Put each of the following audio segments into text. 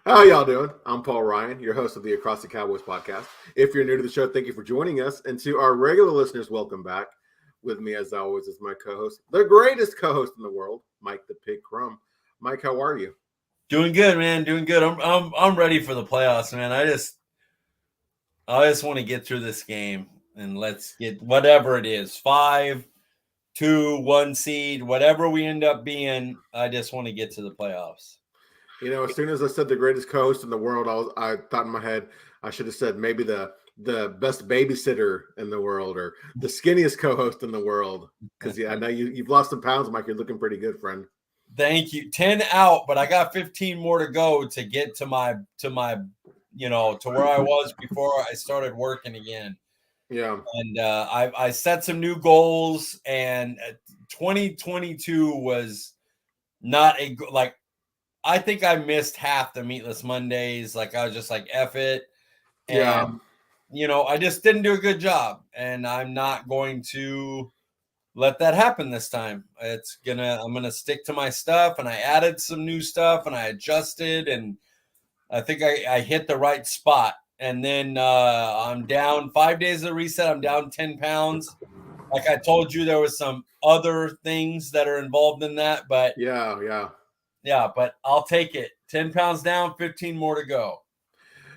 How y'all doing? I'm Paul Ryan, your host of the Across the Cowboys podcast. If you're new to the show, thank you for joining us. And to our regular listeners, welcome back. With me, as always, is my co-host, the greatest co-host in the world, Mike The Pig Crum. Mike, how are you? Doing good, man. Doing good. I'm ready for the playoffs, man. I just want to get through this game and let's get whatever it is, 5, 2, 1 seed, whatever we end up being. I just want to get to the playoffs. You know, as soon as I said the greatest co-host in the world, I thought in my head I should have said maybe the best babysitter in the world or the skinniest co-host in the world. Because yeah, I know you've lost some pounds, Mike. You're looking pretty good, friend. Thank you. 10 out, but I got 15 more to go to get to my to where I was before I started working again. Yeah. And I set some new goals, and 2022 was not like I think I missed half the meatless Mondays. Like I was just like F it. And I just didn't do a good job. And I'm not going to let that happen this time. I'm gonna stick to my stuff, and I added some new stuff and I adjusted, and I think I hit the right spot. And then I'm down 5 days of reset. I'm down 10 pounds. Like I told you, there was some other things that are involved in that, but yeah. But I'll take it. 10 pounds down, 15 more to go.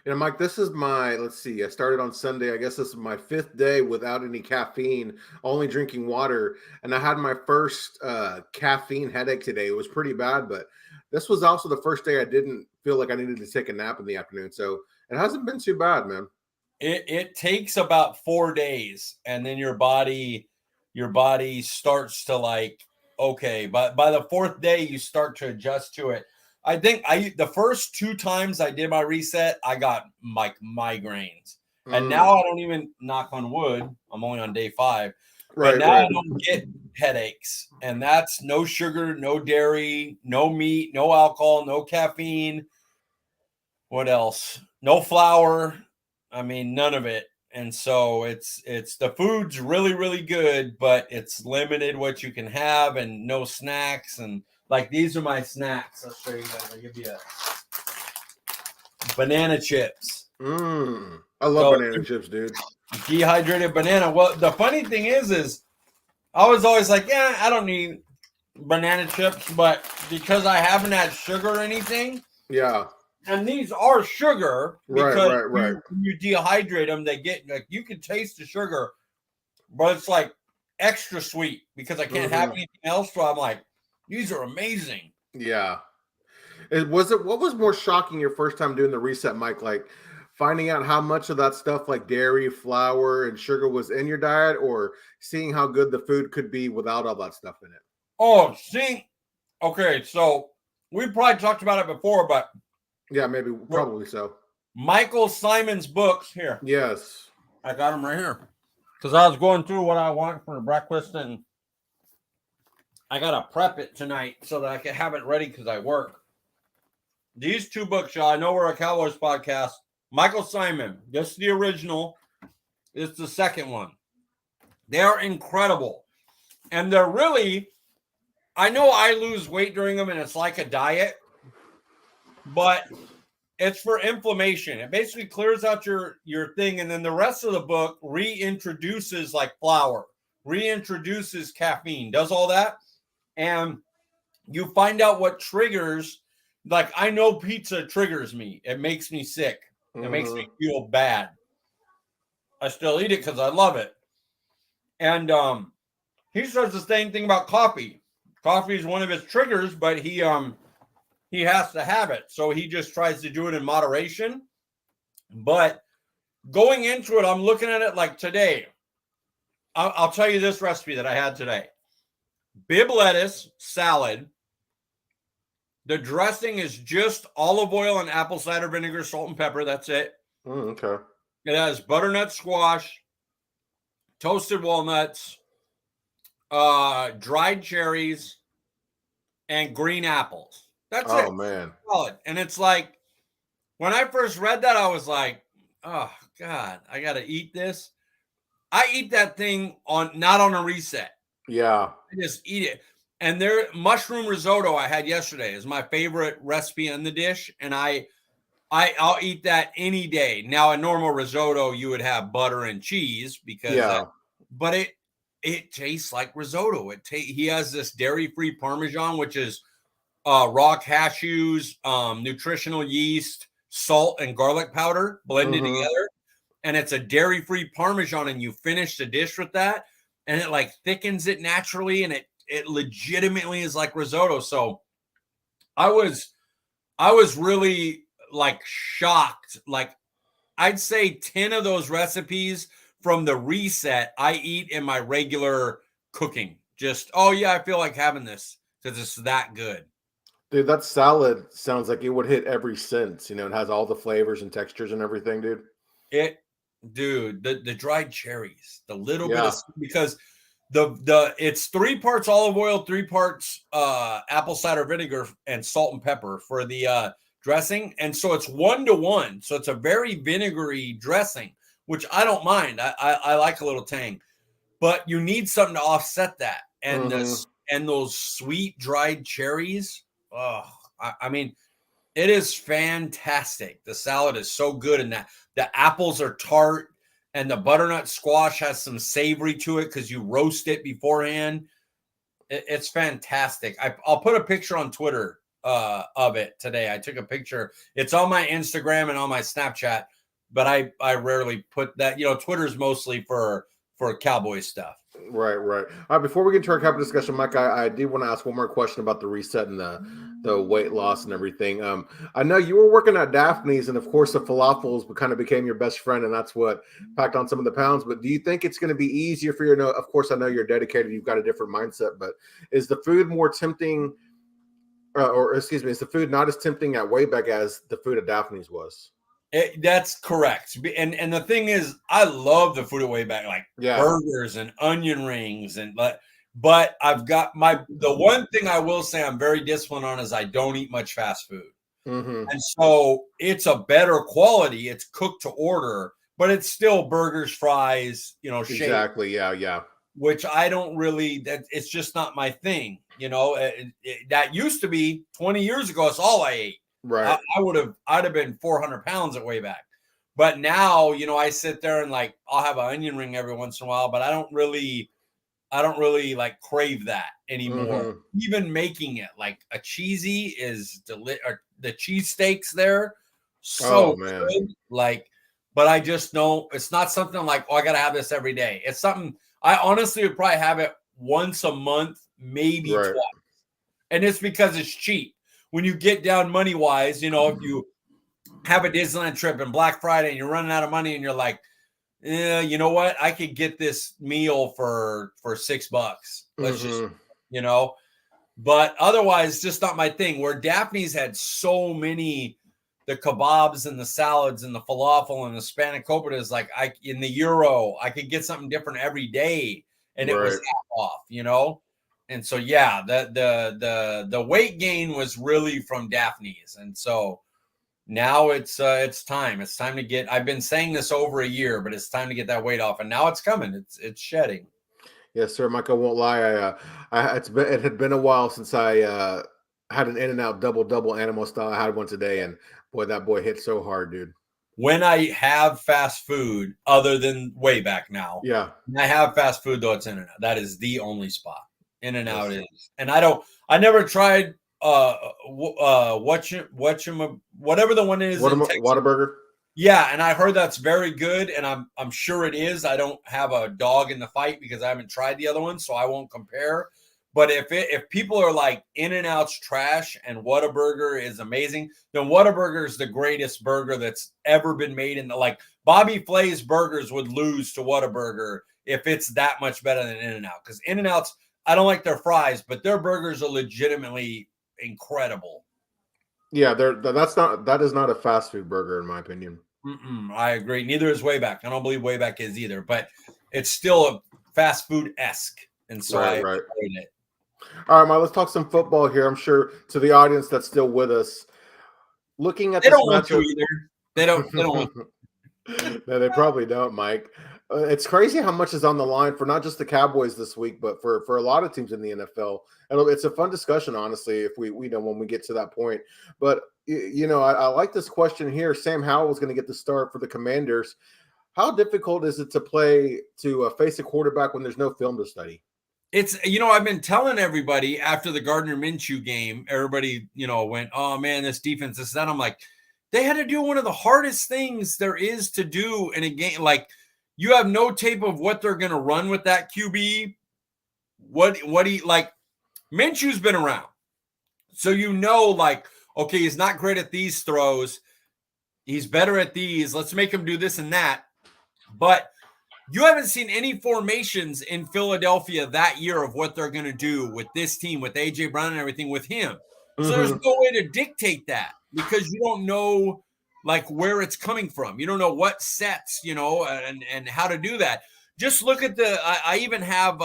Mike, this is let's see, I started on Sunday. I guess this is my 5th day without any caffeine, only drinking water. And I had my first caffeine headache today. It was pretty bad, but this was also the first day I didn't feel like I needed to take a nap in the afternoon. So it hasn't been too bad, man. It takes about 4 days, and then your body starts to like, okay, but by the 4th day, you start to adjust to it. I think the first 2 times I did my reset, I got like migraines. And now I don't even, knock on wood, I'm only on day 5. But now I don't get headaches. And that's no sugar, no dairy, no meat, no alcohol, no caffeine. What else? No flour. I mean, none of it. And so it's the food's really, really good, but it's limited what you can have and no snacks. And like these are my snacks. I'll show you guys. I'll give you banana chips. I love banana chips, dude. Dehydrated banana. Well, the funny thing is I was always like, yeah, I don't need banana chips, but because I haven't had sugar or anything. Yeah. And these are sugar because right. When you dehydrate them, they get like you can taste the sugar, but it's like extra sweet because I can't have anything else. So I'm like, these are amazing. Yeah. What was more shocking your first time doing the reset, Mike? Like finding out how much of that stuff like dairy, flour, and sugar was in your diet, or seeing how good the food could be without all that stuff in it? Oh, okay, so we probably talked about it before, but yeah, probably so. Michael Simon's books here. Yes. I got them right here. Because I was going through what I want for breakfast, and I got to prep it tonight so that I can have it ready because I work. These 2 books, y'all, I know we're a Cowboys podcast. Michael Simon, this is the original. It's the second one. They are incredible. And they're really, I know I lose weight during them, and it's like a diet. But it's for inflammation. It basically clears out your thing. And then the rest of the book reintroduces like flour, reintroduces caffeine, does all that. And you find out what triggers. Like I know pizza triggers me. It makes me sick. It makes me feel bad. I still eat it because I love it. And he says the same thing about coffee. Coffee is one of his triggers, but he has to have it. So he just tries to do it in moderation. But going into it, I'm looking at it like today. I'll tell you this recipe that I had today. Bib lettuce, salad. The dressing is just olive oil and apple cider vinegar, salt and pepper. That's it. Okay. It has butternut squash, toasted walnuts, dried cherries, and green apples. That's it. Oh, man. Solid. And it's like, when I first read that, I was like, oh, God, I got to eat this. I eat that thing not on a reset. Yeah. I just eat it. And their mushroom risotto I had yesterday is my favorite recipe in the dish. And I I'll eat that any day. Now, a normal risotto, you would have butter and cheese because, but it tastes like risotto. He has this dairy-free Parmesan, which is raw cashews, nutritional yeast, salt, and garlic powder blended together. And it's a dairy-free Parmesan, and you finish the dish with that, and it like thickens it naturally, and it legitimately is like risotto. So I was really like shocked. Like I'd say 10 of those recipes from the reset I eat in my regular cooking. Just, oh yeah, I feel like having this because it's that good. Dude, that salad sounds like it would hit every sense. You know, it has all the flavors and textures and everything, dude. The dried cherries, the little bit Yeah. of, because it's 3 parts olive oil, 3 parts apple cider vinegar and salt and pepper for the dressing, and so it's 1-to-1. So it's a very vinegary dressing, which I don't mind. I like a little tang, but you need something to offset that. And and those sweet dried cherries. Oh, I mean, it is fantastic. The salad is so good, and that the apples are tart, and the butternut squash has some savory to it because you roast it beforehand. It's fantastic. I'll put a picture on Twitter of it today. I took a picture. It's on my Instagram and on my Snapchat, but I rarely put that. You know, Twitter's mostly for cowboy stuff. Right. All right. Before we get to our capital discussion, Mike, I did want to ask one more question about the reset and the weight loss and everything. I know you were working at Daphne's, and of course, the falafels kind of became your best friend, and that's what packed on some of the pounds. But do you think it's going to be easier for you? Of course, I know you're dedicated. You've got a different mindset, but is the food more tempting, or excuse me, is the food not as tempting at Wayback as the food at Daphne's was? That's correct. And the thing is, I love the food at Wayback, like burgers and onion rings, but I've got the one thing I will say I'm very disciplined on is I don't eat much fast food. And so it's a better quality. It's cooked to order, but it's still burgers, fries, you know, exactly. Shake, yeah. Which I don't really, it's just not my thing. You know, that used to be 20 years ago. It's all I ate. Right. I'd have been 400 pounds at Wayback. But now, you know, I sit there and like, I'll have an onion ring every once in a while, but I don't really like crave that anymore. Even making it like a cheesy is the cheesesteaks there. So good. Like, but I just don't, it's not something I'm like, oh, I got to have this every day. It's something I honestly would probably have it once a month, maybe twice. And it's because it's cheap. When you get down money wise, you know, if you have a Disneyland trip and Black Friday and you're running out of money and you're like, you know what? I could get this meal for $6. Let's just, you know, but otherwise, just not my thing. Where Daphne's had so many, the kebabs and the salads and the falafel and the spanakopita, like in the Euro, I could get something different every day and it was half off, you know? And so, yeah, the weight gain was really from Daphne's. And so now it's time. It's time to get, I've been saying this over a year, but it's time to get that weight off. And now it's coming. It's shedding. Yes, sir. Mike, I won't lie. It had been a while since I had an In-N-Out double animal style. I had one today, and boy, that boy hit so hard, dude. When I have fast food, other than Wayback now, when I have fast food though, it's In-N-Out. That is the only spot. In-N-Out is, and I never tried whatever the one is in Texas. Whataburger. Yeah, and I heard that's very good, and I'm sure it is. I don't have a dog in the fight because I haven't tried the other one, so I won't compare. But if people are like In-N-Out's trash and Whataburger is amazing, then Whataburger is the greatest burger that's ever been made. Like Bobby Flay's burgers would lose to Whataburger if it's that much better than In-N-Out, because In-N-Out's, I don't like their fries, but their burgers are legitimately incredible. Yeah, that is not a fast food burger in my opinion. I agree. Neither is Wayback. I don't believe Wayback is either, but it's still a fast food-esque, and so I rate it. All right, Mike, let's talk some football here. I'm sure to the audience that's still with us, looking at they this don't want matchup, to either. They don't. No, they probably don't, Mike. It's crazy how much is on the line for not just the Cowboys this week, but for a lot of teams in the NFL. It's a fun discussion, honestly, if we know when we get to that point. But I like this question here. Sam Howell was going to get the start for the Commanders. How difficult is it to face a quarterback when there's no film to study? It's, I've been telling everybody after the Gardner Minshew game, everybody, went, oh man, this defense, this, that. I'm like, they had to do one of the hardest things there is to do in a game. Like, you have no tape of what they're going to run with that QB. Minshew's been around. So, like, okay, he's not great at these throws. He's better at these. Let's make him do this and that. But you haven't seen any formations in Philadelphia that year of what they're going to do with this team, with A.J. Brown and everything with him. So there's no way to dictate that because you don't know, like, where it's coming from. You don't know what sets, and how to do that. Just look at I even have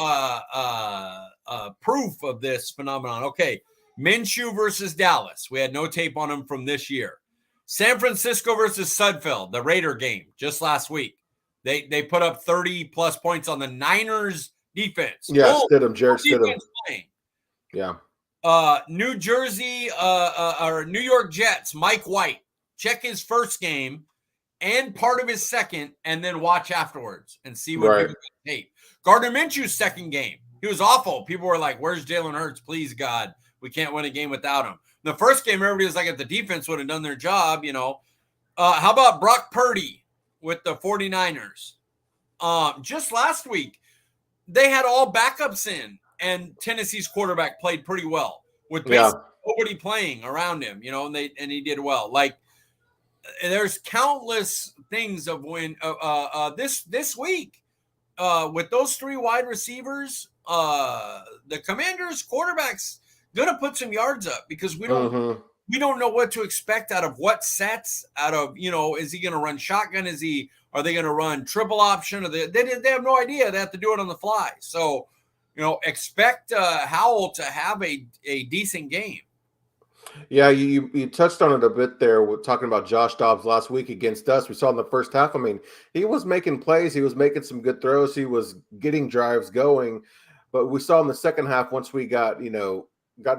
proof of this phenomenon. Okay, Minshew versus Dallas. We had no tape on him from this year. San Francisco versus Sudfeld, the Raider game just last week. They put up 30-plus points on the Niners defense. Yeah, Jared Stidham. Playing. Yeah. New Jersey or New York Jets, Mike White. Check his first game and part of his second, and then watch afterwards and see what he tape. Gardner Minshew's second game, he was awful. People were like, where's Jalen Hurts? Please, God, we can't win a game without him. The first game, everybody was like, if the defense would have done their job, How about Brock Purdy with the 49ers? Just last week, they had all backups in, and Tennessee's quarterback played pretty well with basically nobody playing around him, and he did well. Like, there's countless things of when this week with those three wide receivers, the Commanders quarterback's gonna put some yards up because we don't know what to expect out of what sets, out of, is he going to run shotgun? Are they going to run triple option? They have no idea. They have to do it on the fly. So, expect Howell to have a decent game. Yeah, you touched on it a bit there with talking about Josh Dobbs last week against us. We saw in the first half, I mean, he was making plays. He was making some good throws. He was getting drives going. But we saw in the second half, once we got an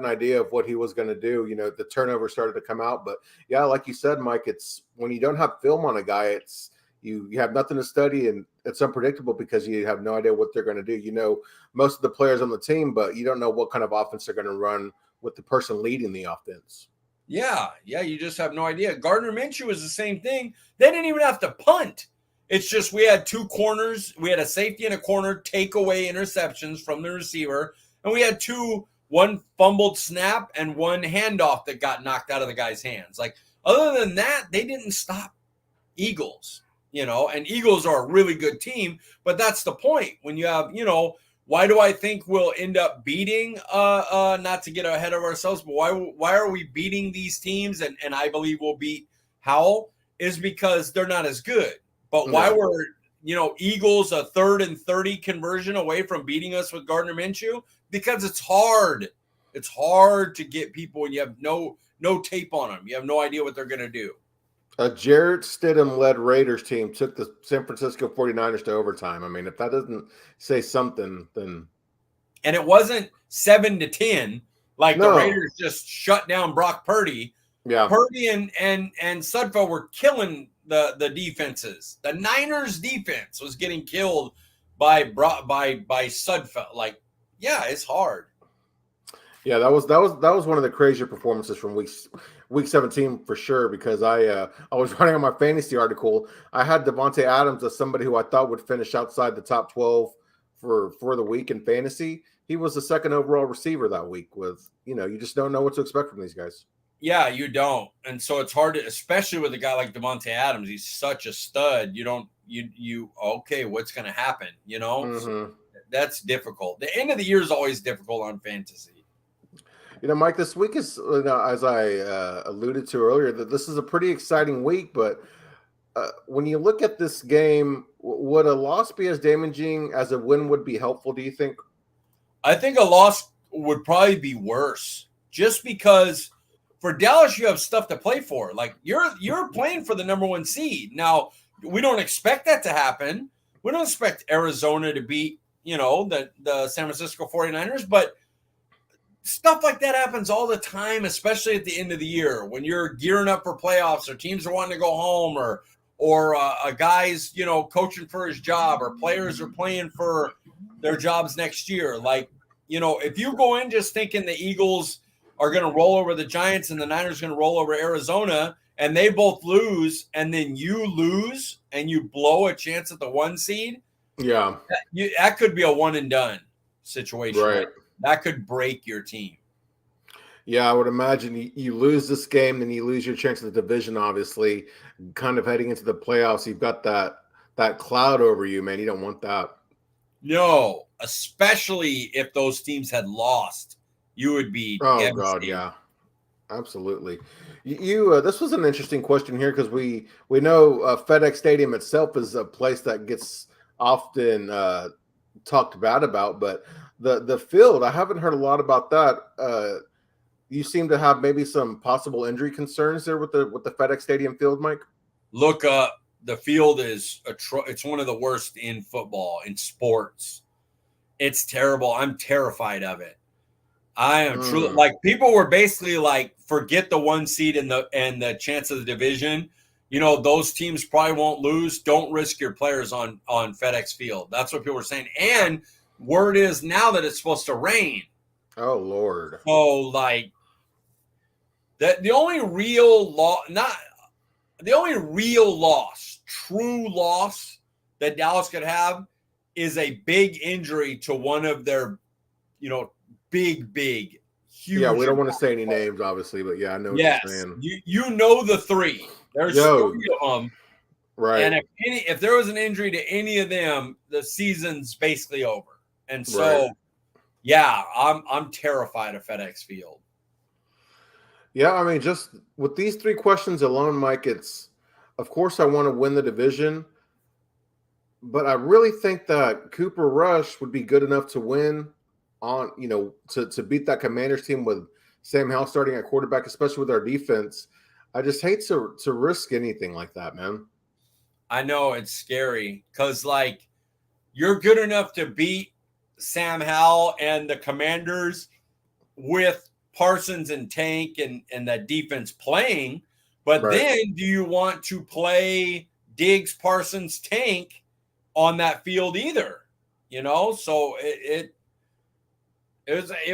idea of what he was going to do, the turnover started to come out. But yeah, like you said, Mike, it's when you don't have film on a guy, it's you have nothing to study, and it's unpredictable because you have no idea what they're going to do. Most of the players on the team, but you don't know what kind of offense they're going to run with the person leading the offense. Yeah, you just have no idea. Gardner Minshew was the same thing. They didn't even have to punt. It's just we had two corners. We had a safety and a corner take away interceptions from the receiver, and we had one fumbled snap and one handoff that got knocked out of the guy's hands. Like, other than that, they didn't stop Eagles, and Eagles are a really good team, but that's the point. When you have, why do I think we'll end up beating, not to get ahead of ourselves, but why are we beating these teams? And I believe we'll beat Howell is because they're not as good. But why were, Eagles a 3rd and 30 conversion away from beating us with Gardner Minshew? Because it's hard. It's hard to get people when you have no tape on them. You have no idea what they're going to do. A Jarrett Stidham-led Raiders team took the San Francisco 49ers to overtime. I mean, if that doesn't say something, then... And it wasn't 7-10, like the Raiders just shut down Brock Purdy. Yeah. Purdy and Sudfeld were killing the defenses. The Niners defense was getting killed by Sudfeld. Like, yeah, it's hard. Yeah, that was one of the crazier performances from week 17 for sure, because I was writing on my fantasy article. I had Devontae Adams as somebody who I thought would finish outside the top 12 for the week in fantasy. He was the second overall receiver that week. With you just don't know what to expect from these guys. Yeah, you don't, and so it's hard to, especially with a guy like Devontae Adams. He's such a stud. Okay, what's going to happen? So that's difficult. The end of the year is always difficult on fantasy. Mike, this week is, as I alluded to earlier, that this is a pretty exciting week. But when you look at this game, would a loss be as damaging as a win would be helpful, do you think? I think a loss would probably be worse, just because for Dallas, you have stuff to play for. Like, you're playing for the number 1 seed. Now, we don't expect that to happen, We don't expect Arizona to beat, the San Francisco 49ers, but stuff like that happens all the time, especially at the end of the year when you're gearing up for playoffs or teams are wanting to go home or a guy's, coaching for his job or players are playing for their jobs next year. Like, if you go in just thinking the Eagles are going to roll over the Giants and the Niners going to roll over Arizona and they both lose and then you lose and you blow a chance at the 1 seed, Yeah. that could be a one and done situation. Right. That could break your team. Yeah, I would imagine you lose this game, then you lose your chance of the division, obviously. Kind of heading into the playoffs, you've got that cloud over you, man. You don't want that. No, especially if those teams had lost. You would be devastated. God, yeah. Absolutely. You this was an interesting question here because we know FedEx Stadium itself is a place that gets often talked bad about, but the field, I haven't heard a lot about that. You seem to have maybe some possible injury concerns there with the FedEx Stadium field, Mike. Look up. The field is it's one of the worst in football, in sports. It's terrible. I'm terrified of it. I am truly, like, people were basically like, forget the 1 seed and the chance of the division. Those teams probably won't lose. Don't risk your players on FedEx Field. That's what people were saying. And word is now that it's supposed to rain. Oh Lord. So like the only real true loss that Dallas could have is a big injury to one of their, big, huge. Yeah, we don't want to say any names, obviously, but yeah, I know what you're saying. You know the three. There's 3 of them. Right. And if there was an injury to any of them, the season's basically over. And so, yeah, I'm terrified of FedEx Field. Yeah, I mean, just with these 3 questions alone, Mike, it's, of course, I want to win the division, but I really think that Cooper Rush would be good enough to win on, to beat that Commanders team with Sam Howell starting at quarterback, especially with our defense. I just hate to risk anything like that, man. I know it's scary because, like, you're good enough to beat Sam Howell and the Commanders with Parsons and Tank and that defense playing, but then do you want to play Diggs, Parsons, Tank on that field either? So it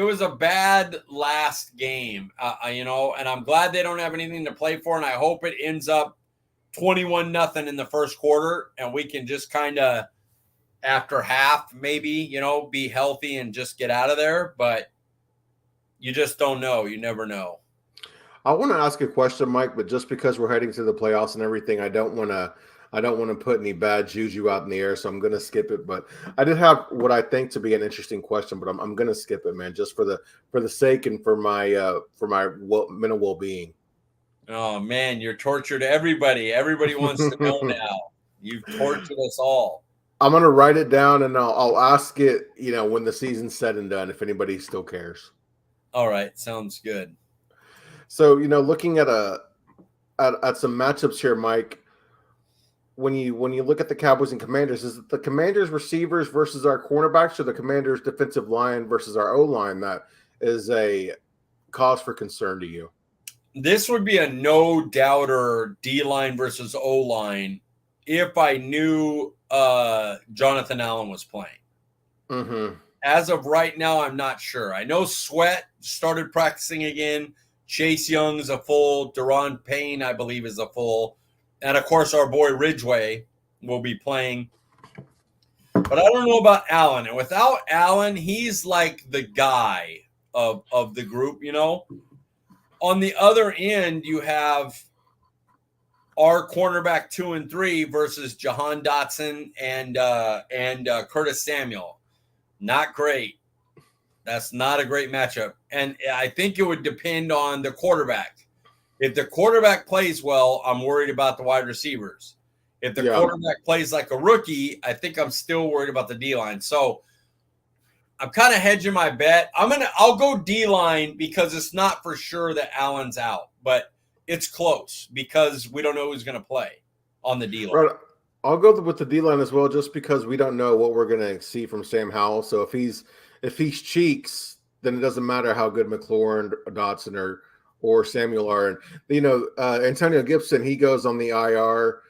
was a bad last game, and I'm glad they don't have anything to play for, and I hope it ends up 21-0 in the first quarter, and we can just kind of after half maybe, be healthy and just get out of there, but you just don't know. You never know. I want to ask a question, Mike, but just because we're heading to the playoffs and everything, I don't want to put any bad juju out in the air, so I'm going to skip it. But I did have what I think to be an interesting question, but I'm going to skip it, man, just for the sake and for my mental well-being. Oh man, you're tortured everybody. Everybody wants to know now. You've tortured us all. I'm going to write it down and I'll ask it, when the season's said and done, if anybody still cares. All right, sounds good. So, looking at some matchups here, Mike, when you look at the Cowboys and Commanders, is it the Commanders receivers versus our cornerbacks or the Commanders defensive line versus our O-line that is a cause for concern to you? This would be a no-doubter D-line versus O-line if I knew Jonathan Allen was playing. Mm-hmm. As of right now, I'm not sure. I know Sweat started practicing again. Chase Young's a full. Deron Payne, I believe, is a full. And, of course, our boy Ridgeway will be playing. But I don't know about Allen. And without Allen, he's like the guy of the group, On the other end, you have our cornerback 2 and 3 versus Jahan Dotson and Curtis Samuel. Not great. That's not a great matchup. And I think it would depend on the quarterback. If the quarterback plays well, I'm worried about the wide receivers. If the quarterback plays like a rookie, I think I'm still worried about the D-line. So I'm kind of hedging my bet. I'll go D-line because it's not for sure that Allen's out, but it's close because we don't know who's going to play on the D-line. Right. I'll go with the D line as well, just because we don't know what we're going to see from Sam Howell. So if he's cheeks, then it doesn't matter how good McLaurin, or Dotson, or Samuel are. And Antonio Gibson, he goes on the IR.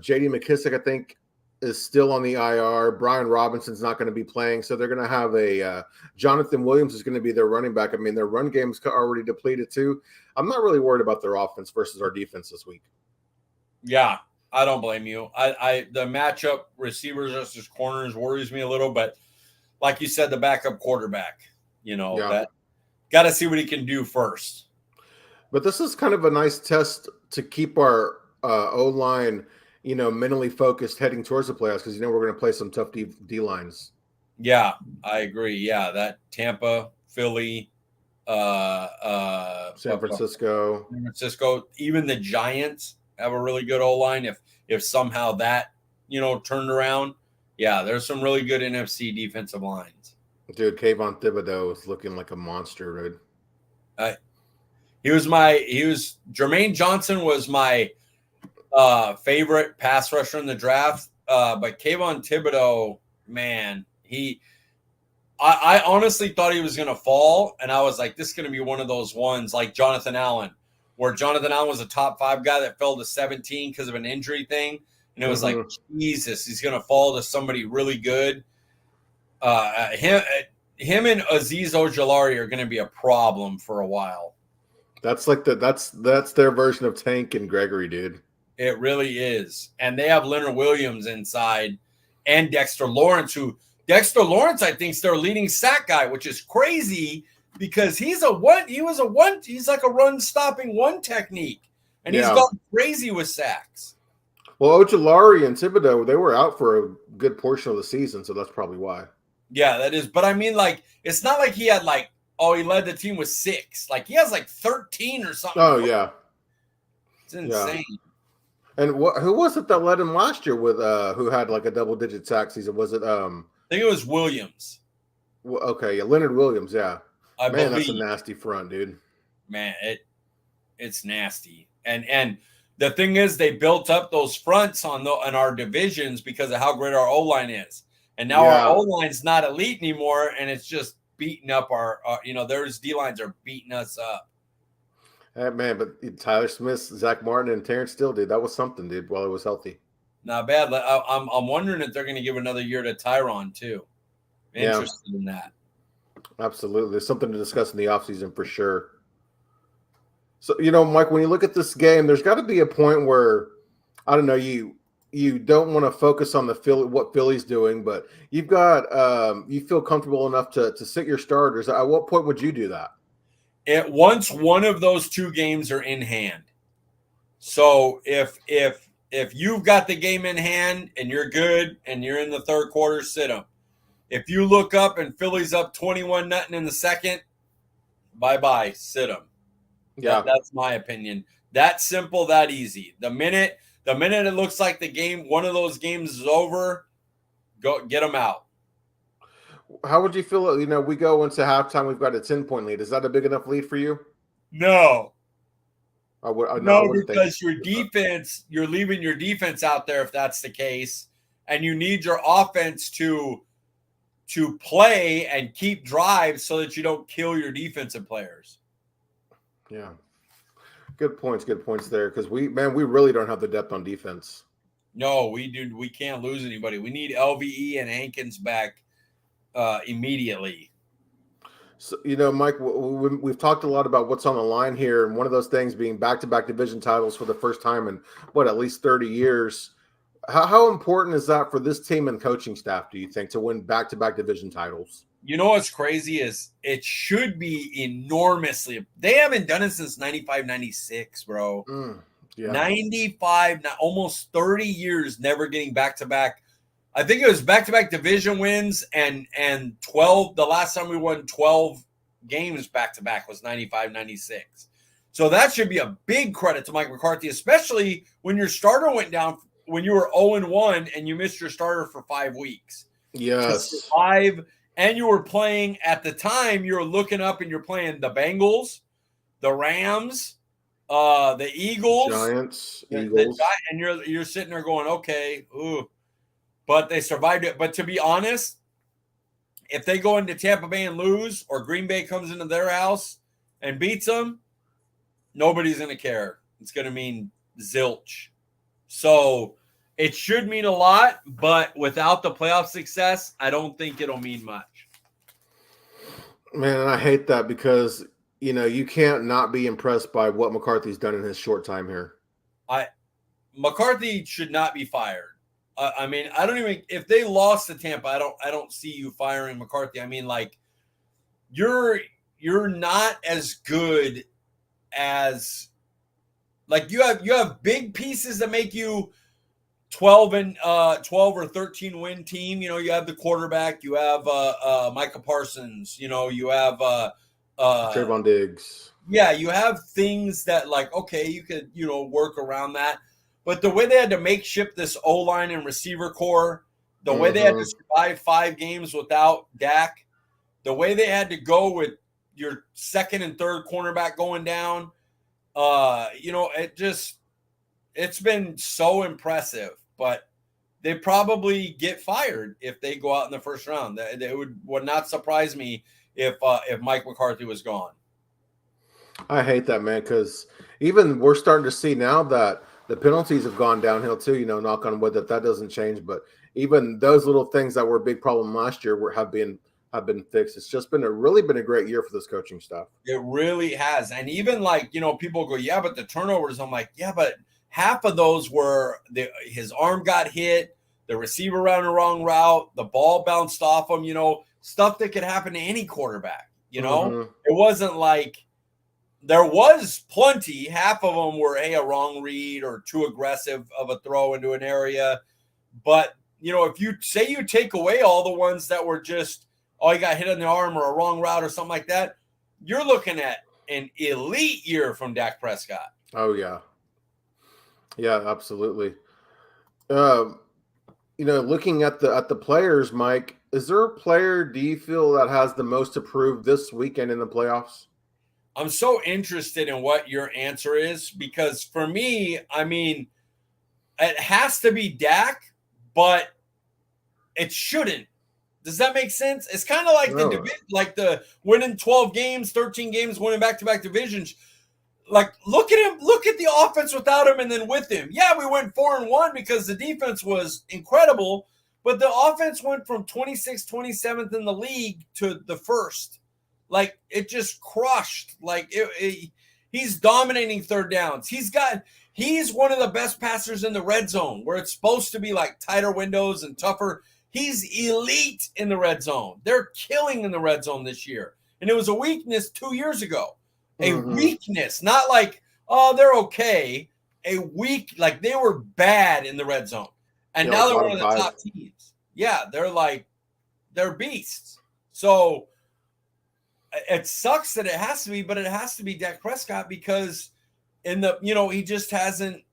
J.D. McKissick, I think, is still on the IR. Brian Robinson's not going to be playing, so they're going to have a Jonathan Williams is going to be their running back. I mean, their run game's already depleted too. I'm not really worried about their offense versus our defense this week. Yeah, I don't blame you. I the matchup receivers versus corners worries me a little, but like you said, the backup quarterback, that got to see what he can do first. But this is kind of a nice test to keep our O-line, mentally focused heading towards the playoffs, because we're going to play some tough D lines. Yeah, I agree. Yeah, that Tampa, Philly, San Francisco, even the Giants have a really good O-line. If somehow that turned around, yeah, there's some really good NFC defensive lines. Dude, Kayvon Thibodeau is looking like a monster, dude. Jermaine Johnson was my favorite pass rusher in the draft. But Kayvon Thibodeau, man, I honestly thought he was going to fall. And I was like, this is going to be one of those ones like Jonathan Allen, where Jonathan Allen was a top 5 guy that fell to 17 because of an injury thing. And it was like, Jesus, he's going to fall to somebody really good. Him and Azeez Ojulari are going to be a problem for a while. That's like that's their version of Tank and Gregory, dude. It really is. And they have Leonard Williams inside and Dexter Lawrence, I think, is their leading sack guy, which is crazy because he's like a run stopping one technique. And he's gone crazy with sacks. Well, Ojulari and Thibodeau, they were out for a good portion of the season, so that's probably why. Yeah, that is. But I mean, it's not like he had he led the team with 6. He has 13 or something. Oh, yeah. It's insane. Yeah. And who was it that led him last year with who had a double-digit sack season? Was it I think it was Williams. Okay, yeah, Leonard Williams, yeah. I believe. That's a nasty front, dude. Man, it's nasty. And the thing is, they built up those fronts on our divisions because of how great our O-line is. And now our O-line's not elite anymore, and it's just beating up our their D-lines are beating us up. Hey, man, but Tyler Smith, Zach Martin, and Terrence Steele, dude, that was something, dude, while it was healthy. Not bad. I'm wondering if they're going to give another year to Tyron, too. Interested in that. Absolutely. There's something to discuss in the offseason for sure. So, Mike, when you look at this game, there's got to be a point where, I don't know, you don't want to focus on what Philly's doing, but you've got you feel comfortable enough to sit your starters. At what point would you do that? Once one of those 2 games are in hand. So if you've got the game in hand and you're good and you're in the third quarter, sit them. If you look up and Philly's up 21-0 in the second, bye-bye, sit them. Yeah, that's my opinion. That simple, that easy. The minute it looks like one of those games is over, go get them out. How would you feel? We go into halftime. We've got a 10-point lead. Is that a big enough lead for you? No. Because your defense, you're leaving your defense out there if that's the case, and you need your offense to play and keep drives so that you don't kill your defensive players. Yeah. Good points there, because we really don't have the depth on defense. No, we do. We can't lose anybody. We need LVE and Hankins back immediately. So, Mike, we've talked a lot about what's on the line here, and one of those things being back-to-back division titles for the first time in at least 30 years. How important is that for this team and coaching staff, do you think, to win back-to-back division titles? What's crazy is it should be enormously. They haven't done it since 95, 96, bro. 95, almost 30 years, never getting back-to-back. I think it was back-to-back division wins and 12. The last time we won 12 games back-to-back was 95, 96. So that should be a big credit to Mike McCarthy, especially when your starter went down when you were 0-1 and you missed your starter for 5 weeks. Yes. To survive, and you were playing at the time, you were looking up and you're playing the Bengals, the Rams, The Eagles, Giants, the Eagles. and you're sitting there going, okay, ooh, but they survived it. But to be honest, if they go into Tampa Bay and lose, or Green Bay comes into their house and beats them, nobody's going to care. It's going to mean zilch. So it should mean a lot, but without the playoff success, I don't think it'll mean much. Man, I hate that because, you can't not be impressed by what McCarthy's done in his short time here. McCarthy should not be fired. I mean, I don't even, if they lost to Tampa, I don't see you firing McCarthy. I mean, like, you're not as good as, like, you have big pieces that make you 12 or 13 win team. You have the quarterback, you have Micah Parsons, you have Trayvon Diggs. Yeah, you have things that, like, okay, you could, work around that. But the way they had to makeshift this O-line and receiver core, the way they had to survive 5 games without Dak, the way they had to go with your second and third cornerback going down, it's been so impressive. But they probably get fired if they go out in the first round. It would not surprise me if Mike McCarthy was gone. I hate that, man, because even we're starting to see now that the penalties have gone downhill too. Knock on wood that doesn't change. But even those little things that were a big problem last year have been fixed. It's just really been a great year for this coaching staff. It really has. And even, like, people go, yeah, but the turnovers. I'm like, yeah, but half of those were his arm got hit, the receiver ran a wrong route, the ball bounced off him. Stuff that could happen to any quarterback. It wasn't like. There was plenty. Half of them were a wrong read or too aggressive of a throw into an area. But, if you say you take away all the ones that were just, you got hit on the arm or a wrong route or something like that, you're looking at an elite year from Dak Prescott. Oh, yeah. Yeah, absolutely. Looking at the players, Mike, is there a player, do you feel, that has the most to prove this weekend in the playoffs? I'm so interested in what your answer is, because for me, I mean, it has to be Dak, but it shouldn't. Does that make sense? It's kind of like the winning 12 games, 13 games, winning back-to-back divisions. Like, look at him. Look at the offense without him and then with him. Yeah, we went 4-1 because the defense was incredible, but the offense went from 26th, 27th in the league to the first. Like, it just crushed. Like, he's dominating third downs. He's one of the best passers in the red zone, where it's supposed to be like tighter windows and tougher. He's elite in the red zone. They're killing in the red zone this year. And it was a weakness 2 years ago. A weakness, not like, oh, they're okay. Like, they were bad in the red zone. And now they're one of the top teams. Yeah, they're beasts. So it sucks that it has to be, but it has to be Dak Prescott, because he just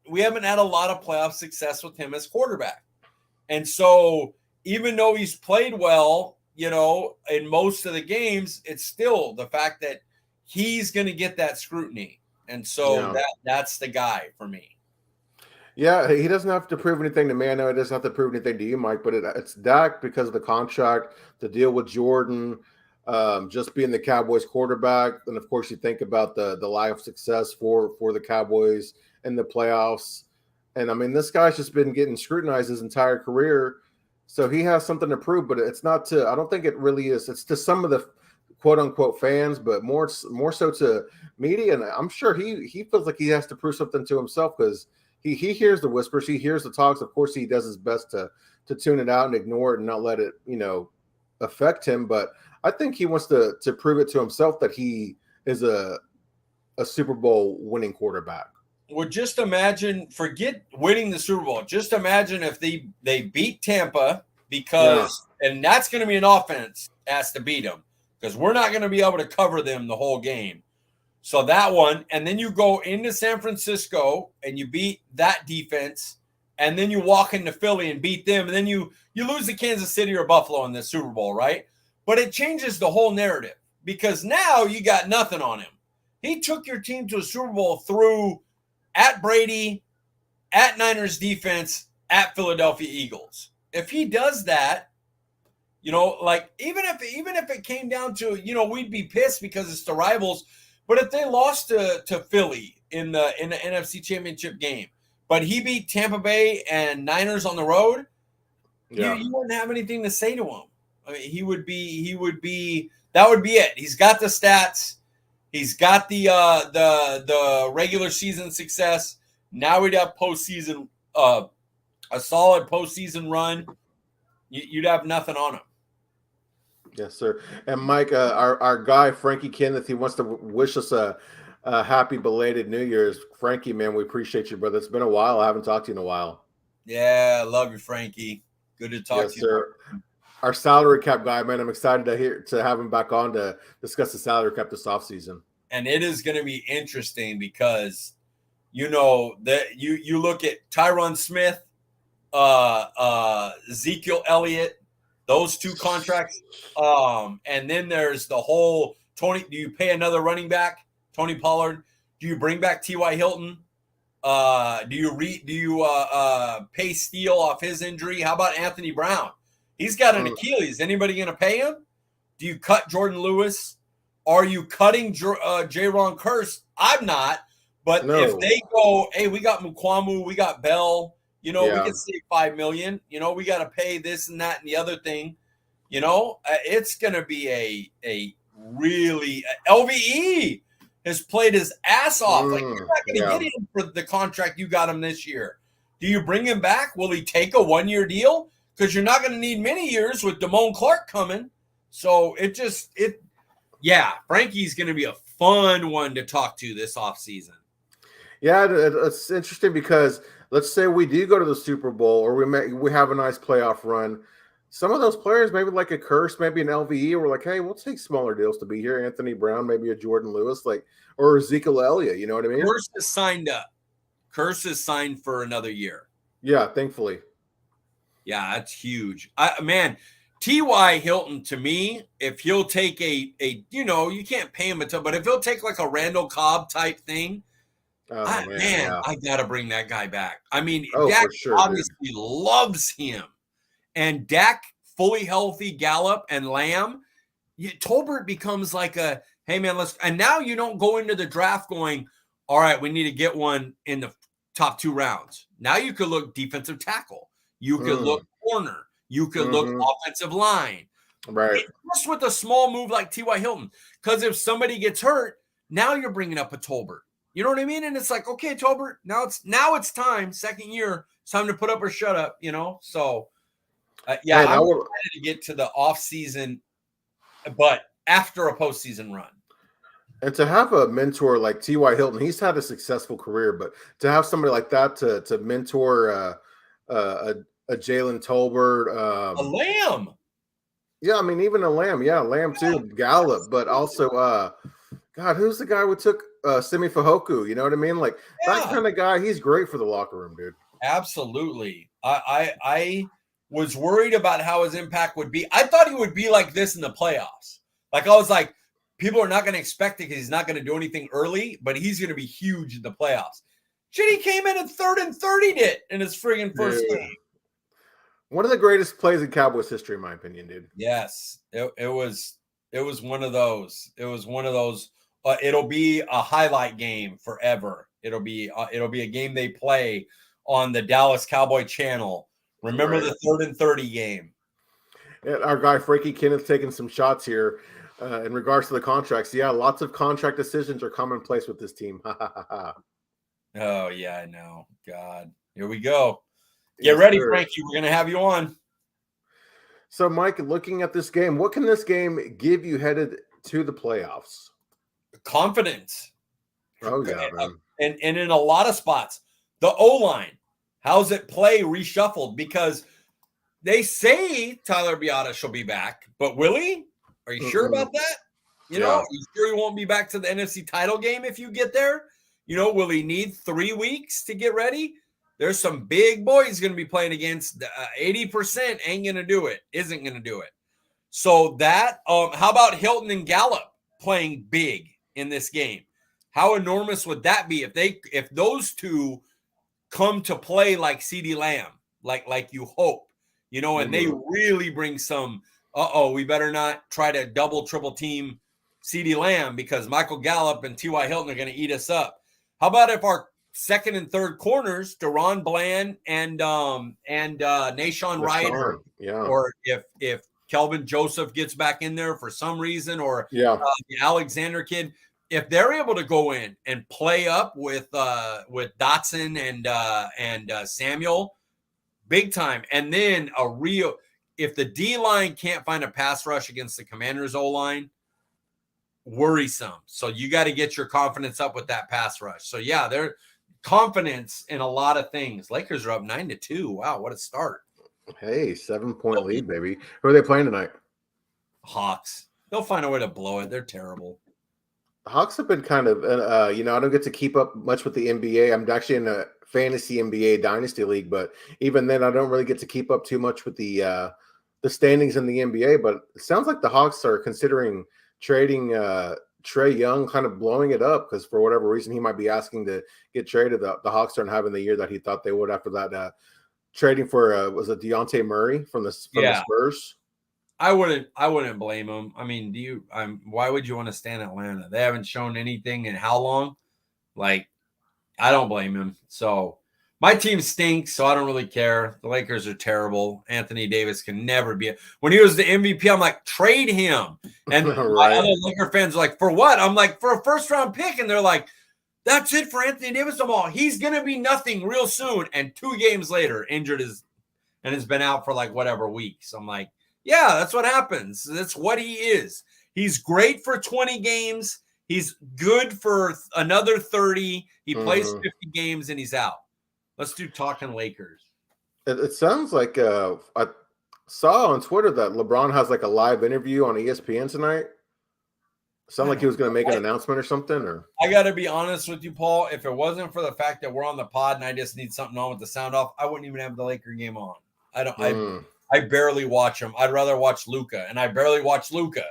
we haven't had a lot of playoff success with him as quarterback. And so even though he's played well, in most of the games, it's still the fact that he's going to get that scrutiny. And so that's the guy for me. Yeah, he doesn't have to prove anything to me. I know he doesn't have to prove anything to you, Mike, but it's Dak because of the contract, the deal with Jordan, just being the Cowboys quarterback. And of course, you think about the lack of success for the Cowboys in the playoffs. And I mean, this guy's just been getting scrutinized his entire career. So he has something to prove, but it's not I don't think it really is. It's to some of the quote unquote fans, but more so to media. And I'm sure he feels like he has to prove something to himself, because he hears the whispers, he hears the talks. Of course, he does his best to tune it out and ignore it and not let it, affect him. But I think he wants to prove it to himself that he is a Super Bowl winning quarterback. Well, just imagine, forget winning the Super Bowl. Just imagine if they beat Tampa, and that's going to be an offense has to beat them, because we're not going to be able to cover them the whole game. So that one, and then you go into San Francisco and you beat that defense, and then you walk into Philly and beat them, and then you lose to Kansas City or Buffalo in the Super Bowl, right? But it changes the whole narrative, because now you got nothing on him. He took your team to a Super Bowl through at Brady, at Niners defense, at Philadelphia Eagles. If he does that, like even if it came down to, we'd be pissed because it's the rivals. But if they lost to Philly in the NFC Championship game, but he beat Tampa Bay and Niners on the road, you wouldn't have anything to say to him. I mean, that would be it. He's got the stats. He's got the regular season success. Now we'd have postseason, a solid postseason run. You'd have nothing on him. Yes, sir. And Mike, our guy Frankie Kenneth, he wants to wish us a happy belated New Year's. Frankie, man, we appreciate you, brother. It's been a while. I haven't talked to you in a while. Yeah, I love you, Frankie. Good to talk to you. Sir. Our salary cap guy, man. I'm excited to have him back on to discuss the salary cap this offseason. And it is going to be interesting because that you look at Tyron Smith, Ezekiel Elliott, those two contracts, and then there's the whole Tony. Do you pay another running back, Tony Pollard? Do you bring back T.Y. Hilton? Do you pay Steele off his injury? How about Anthony Brown? He's got an Achilles. Anybody going to pay him? Do you cut Jordan Lewis? Are you cutting Jaron Kearse? I'm not. But if they go, hey, we got Mukwamu, we got Bell, we can save $5 million. We got to pay this and that and the other thing. It's going to be a really LVE has played his ass off. Like, you're not going to get him for the contract you got him this year. Do you bring him back? Will he take a 1-year deal? Because you're not going to need many years with Damone Clark coming. So Frankie's going to be a fun one to talk to this offseason. Yeah, it's interesting because let's say we do go to the Super Bowl or we have a nice playoff run. Some of those players, maybe like a Kearse, maybe an LVE, we're like, hey, we'll take smaller deals to be here. Anthony Brown, maybe a Jordan Lewis, or Ezekiel Elliott. You know what I mean? Kearse is signed up. Kearse is signed for another year. Yeah, thankfully. Yeah, that's huge. T.Y. Hilton, to me, if he'll take you can't pay him a ton, but if he'll take like a Randall Cobb type thing, I got to bring that guy back. I mean, Dak obviously loves him. And Dak, fully healthy, Gallup, and Lamb, Tolbert becomes like a, hey, man, and now you don't go into the draft going, all right, we need to get one in the top 2 rounds. Now you could look defensive tackle. You could look corner. You could look offensive line. Right. Just with a small move like T.Y. Hilton. Because if somebody gets hurt, now you're bringing up a Tolbert. You know what I mean? And it's like, okay, Tolbert, now it's time. Second year, it's time to put up or shut up, So, I'm excited to get to the offseason, but after a postseason run. And to have a mentor like T.Y. Hilton, he's had a successful career, but to have somebody like that to mentor a Jalen Tolbert, a Lamb. Yeah, I mean, even a Lamb. Yeah, Lamb too, Gallup, but also, God, who's the guy who took Simi Fehoko? You know what I mean? Like that kind of guy, he's great for the locker room, dude. Absolutely. I was worried about how his impact would be. I thought he would be like this in the playoffs. Like I was like, people are not going to expect it because he's not going to do anything early, but he's going to be huge in the playoffs. Shit, he came in 3rd and 30'd it in his friggin' first game. One of the greatest plays in Cowboys history, in my opinion, dude. Yes, it was one of those. It was one of those. It'll be a highlight game forever. It'll be a game they play on the Dallas Cowboy channel. Remember the 3rd and 30 game. And our guy Frankie Kenneth taking some shots here in regards to the contracts. Yeah, lots of contract decisions are commonplace with this team. Oh yeah, I know. God, here we go. Get ready, Frankie. We're gonna have you on. So, Mike, looking at this game, what can this game give you headed to the playoffs? Confidence. Oh yeah, man. And in a lot of spots, the O-line. How's it play reshuffled? Because they say Tyler Biadasz shall be back, but will he? Are you sure about that? Are you sure he won't be back to the NFC title game if you get there? Will he need 3 weeks to get ready? There's some big boys going to be playing against. 80% ain't going to do it, isn't going to do it. So that, how about Hilton and Gallup playing big in this game? How enormous would that be if those two come to play like CeeDee Lamb, like you hope, and they really bring some, we better not try to double, triple team CeeDee Lamb because Michael Gallup and T.Y. Hilton are going to eat us up. How about if our second and third corners, Deron Bland and Nashawn Wright, or if Kelvin Joseph gets back in there for some reason, or the Alexander kid, if they're able to go in and play up with Dotson and Samuel, big time, and then if the D line can't find a pass rush against the Commanders' O line, worrisome. So you got to get your confidence up with that pass rush. So yeah, they're confidence in a lot of things. Lakers are up 9-2. Wow, what a start! Hey, 7-point lead, baby. Who are they playing tonight? Hawks. They'll find a way to blow it. They're terrible. The Hawks have been kind of, I don't get to keep up much with the NBA. I'm actually in a fantasy NBA dynasty league, but even then, I don't really get to keep up too much with the standings in the NBA. But it sounds like the Hawks are considering trading Trae Young, kind of blowing it up because for whatever reason he might be asking to get traded. The Hawks aren't having the year that he thought they would after that trading for was it Dejounte Murray from the Spurs. I wouldn't blame him. I mean, why would you want to stay in Atlanta? They haven't shown anything in how long? Like, I don't blame him. So my team stinks, so I don't really care. The Lakers are terrible. Anthony Davis can never be when he was the MVP, I'm like, trade him. And my other Laker fans are like, for what? I'm like, for a first round pick. And they're like, that's it for Anthony Davis. He's gonna be nothing real soon. And 2 games later, injured and has been out for like whatever weeks. I'm like, yeah, that's what happens. That's what he is. He's great for 20 games. He's good for another 30. He plays 50 games and he's out. Let's do talking Lakers. It sounds like I saw on Twitter that LeBron has like a live interview on ESPN tonight. Sound like he was going to make an announcement or something. Or I got to be honest with you, Paul. If it wasn't for the fact that we're on the pod and I just need something on with the sound off, I wouldn't even have the Laker game on. I barely watch him. I'd rather watch Luka, and I barely watch Luka.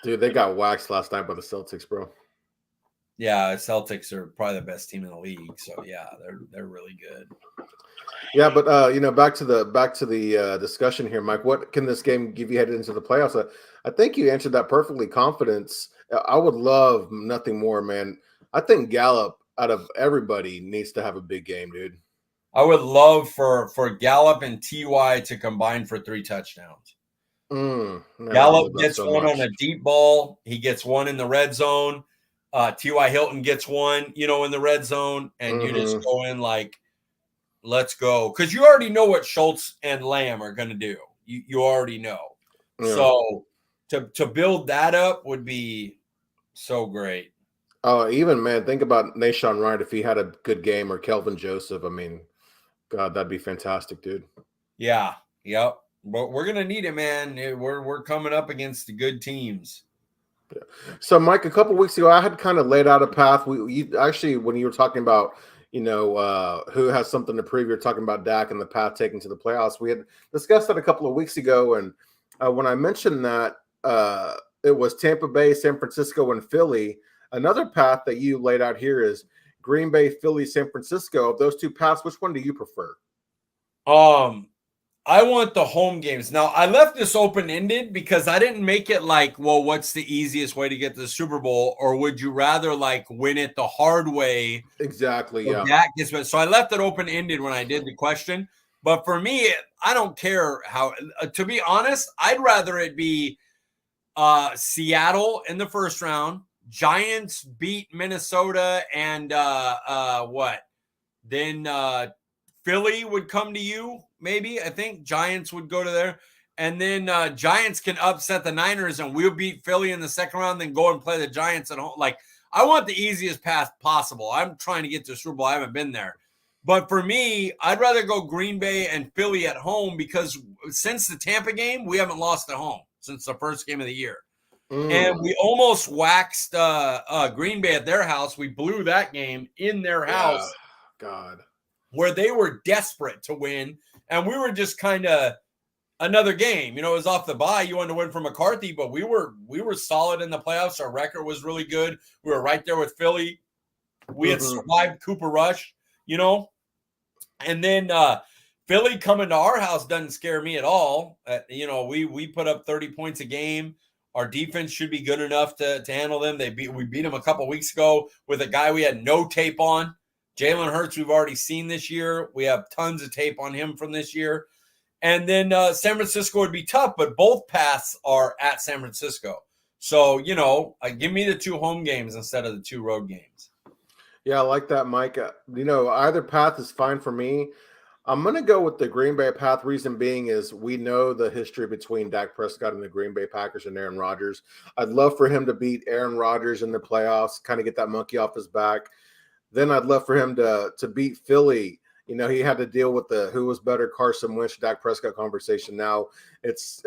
Dude, they got waxed last night by the Celtics, bro. Yeah, the Celtics are probably the best team in the league. So yeah, they're really good. Yeah, but back to the discussion here, Mike. What can this game give you headed into the playoffs? I think you answered that perfectly. Confidence. I would love nothing more, man. I think Gallup, out of everybody, needs to have a big game, dude. I would love for Gallup and T.Y. to combine for 3 touchdowns. Gallup gets one on a deep ball. He gets one in the red zone. T.Y. Hilton gets one, in the red zone. And you just go in like, let's go. Because you already know what Schultz and Lamb are going to do. You already know. Yeah. So to build that up would be so great. Oh, even, man, think about Nashawn Wright if he had a good game, or Kelvin Joseph. I mean, God, that'd be fantastic, dude. Yeah. Yep. But we're gonna need it, man. We're coming up against the good teams. Yeah. So, Mike, a couple weeks ago, I had kind of laid out a path. You actually, when you were talking about, who has something to prove, you're talking about Dak and the path taken to the playoffs. We had discussed that a couple of weeks ago, and when I mentioned that, it was Tampa Bay, San Francisco, and Philly. Another path that you laid out here is Green Bay, Philly, San Francisco. Of those 2 paths, which one do you prefer? I want the home games. Now, I left this open-ended because I didn't make it like, well, what's the easiest way to get to the Super Bowl? Or would you rather like win it the hard way? Exactly, yeah. So I left it open-ended when I did the question. But for me, I don't care how, to be honest, I'd rather it be Seattle in the first round, Giants beat Minnesota, and Then Philly would come to you, maybe. I think Giants would go to there. And then Giants can upset the Niners, and we'll beat Philly in the second round, then go and play the Giants at home. Like, I want the easiest path possible. I'm trying to get to the Super Bowl. I haven't been there. But for me, I'd rather go Green Bay and Philly at home because since the Tampa game, we haven't lost at home since the first game of the year. And we almost waxed Green Bay at their house. We blew that game in their house. God. Where they were desperate to win. And we were just kind of another game. It was off the bye. You wanted to win from McCarthy, but we were solid in the playoffs. Our record was really good. We were right there with Philly. We had survived Cooper Rush, and then Philly coming to our house doesn't scare me at all. We put up 30 points a game. Our defense should be good enough to handle them. We beat them a couple weeks ago with a guy we had no tape on. Jalen Hurts, we've already seen this year. We have tons of tape on him from this year. And then San Francisco would be tough, but both paths are at San Francisco. So, give me the 2 home games instead of the 2 road games. Yeah, I like that, Mike. Either path is fine for me. I'm going to go with the Green Bay path. Reason being is we know the history between Dak Prescott and the Green Bay Packers and Aaron Rodgers. I'd love for him to beat Aaron Rodgers in the playoffs, kind of get that monkey off his back. Then I'd love for him to beat Philly. He had to deal with the who was better, Carson Wentz, Dak Prescott conversation. Now it's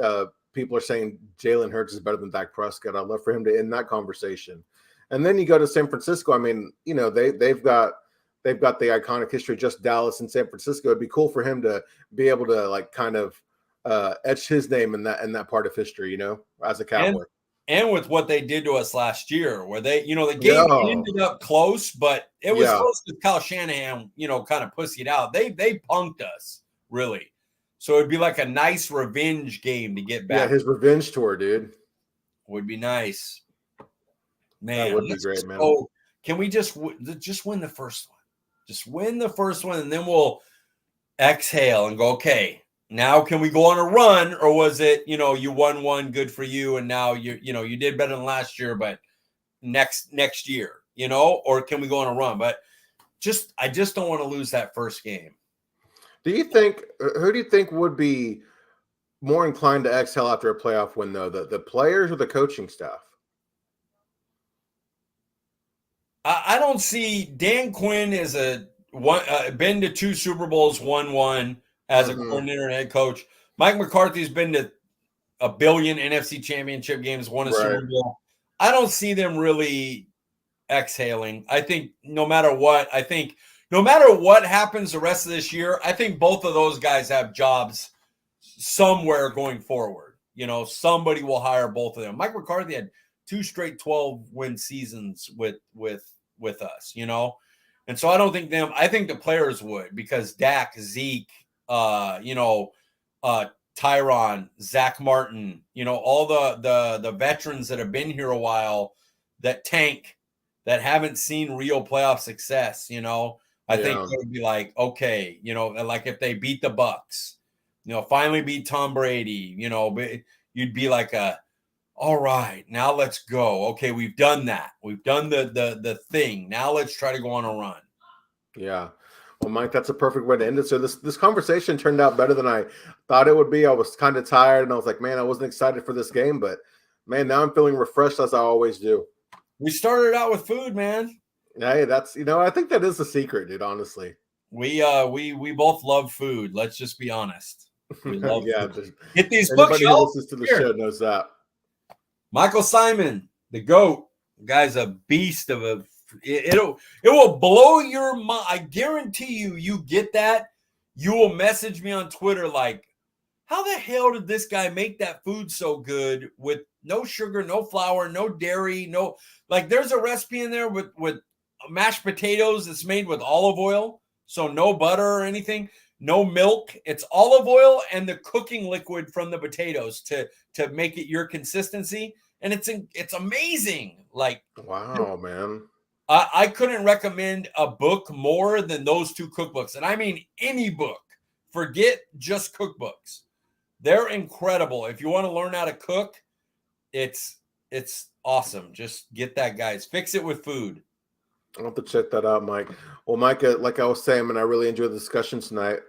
people are saying Jalen Hurts is better than Dak Prescott. I'd love for him to end that conversation. And then you go to San Francisco. I mean, they've got the iconic history, just Dallas and San Francisco. It'd be cool for him to be able to kind of etch his name in that part of history, as a Cowboy. And with what they did to us last year, where the game ended up close, but it was close to Kyle Shanahan, kind of pussied out. They punked us, really. So it'd be like a nice revenge game to get back. Yeah, his revenge tour, dude. Would be nice. Man, that would be great, man. Can we just win the first one? Just win the first one, and then we'll exhale and go, okay, now can we go on a run? Or was it, you won one, good for you, and now you did better than last year, but next year, or can we go on a run? But I just don't want to lose that first game. Who do you think would be more inclined to exhale after a playoff win, though? The players or the coaching staff? I don't see Dan Quinn as been to 2 Super Bowls, won one as a coordinator and head coach. Mike McCarthy's been to a billion NFC championship games, won a Super Bowl. I don't see them really exhaling. I think no matter what happens the rest of this year, I think both of those guys have jobs somewhere going forward. Somebody will hire both of them. Mike McCarthy had 2 straight 12-win seasons with us, and so I don't think I think the players would, because Dak, Zeke, Tyron, Zach Martin, all the veterans that have been here a while that tank, that haven't seen real playoff success, I think they would be like, okay, like if they beat the Bucks, finally beat Tom Brady, you'd be like all right, now let's go. Okay, we've done that. We've done the thing. Now let's try to go on a run. Yeah. Well, Mike, that's a perfect way to end it. So this conversation turned out better than I thought it would be. I was kind of tired, and I was like, man, I wasn't excited for this game, but man, now I'm feeling refreshed, as I always do. We started out with food, man. Hey, that's I think that is the secret, dude. Honestly, we both love food. Let's just be honest. We love food. Get these books. Anybody who listens to the show knows that. Michael Simon, the GOAT, guy's a beast of a. It will blow your mind. I guarantee you get that. You will message me on Twitter like, how the hell did this guy make that food so good with no sugar, no flour, no dairy, there's a recipe in there with mashed potatoes that's made with olive oil, so no butter or anything, no milk. It's olive oil and the cooking liquid from the potatoes to make it your consistency, and it's amazing. Wow, man. I couldn't recommend a book more than those 2 cookbooks, and I mean any book. Forget just cookbooks. They're incredible. If you want to learn how to cook, it's awesome. Just get that, guys. Fix it with food. I'll have to check that out, Mike. Well, Mike, like I was saying, man, I really enjoyed the discussion tonight.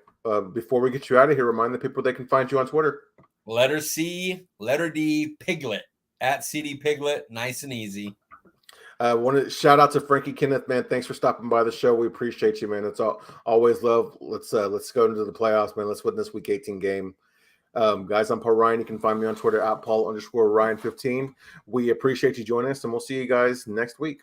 Before we get you out of here, remind the people they can find you on Twitter. Letter C, letter D, Piglet, at CD Piglet. Nice and easy. Want to shout out to Frankie Kenneth, man. Thanks for stopping by the show. We appreciate you, man. It's always love. Let's go into the playoffs, man. Let's win this Week 18 game. Guys, I'm Paul Ryan. You can find me on Twitter at Paul_Ryan15. We appreciate you joining us, and we'll see you guys next week.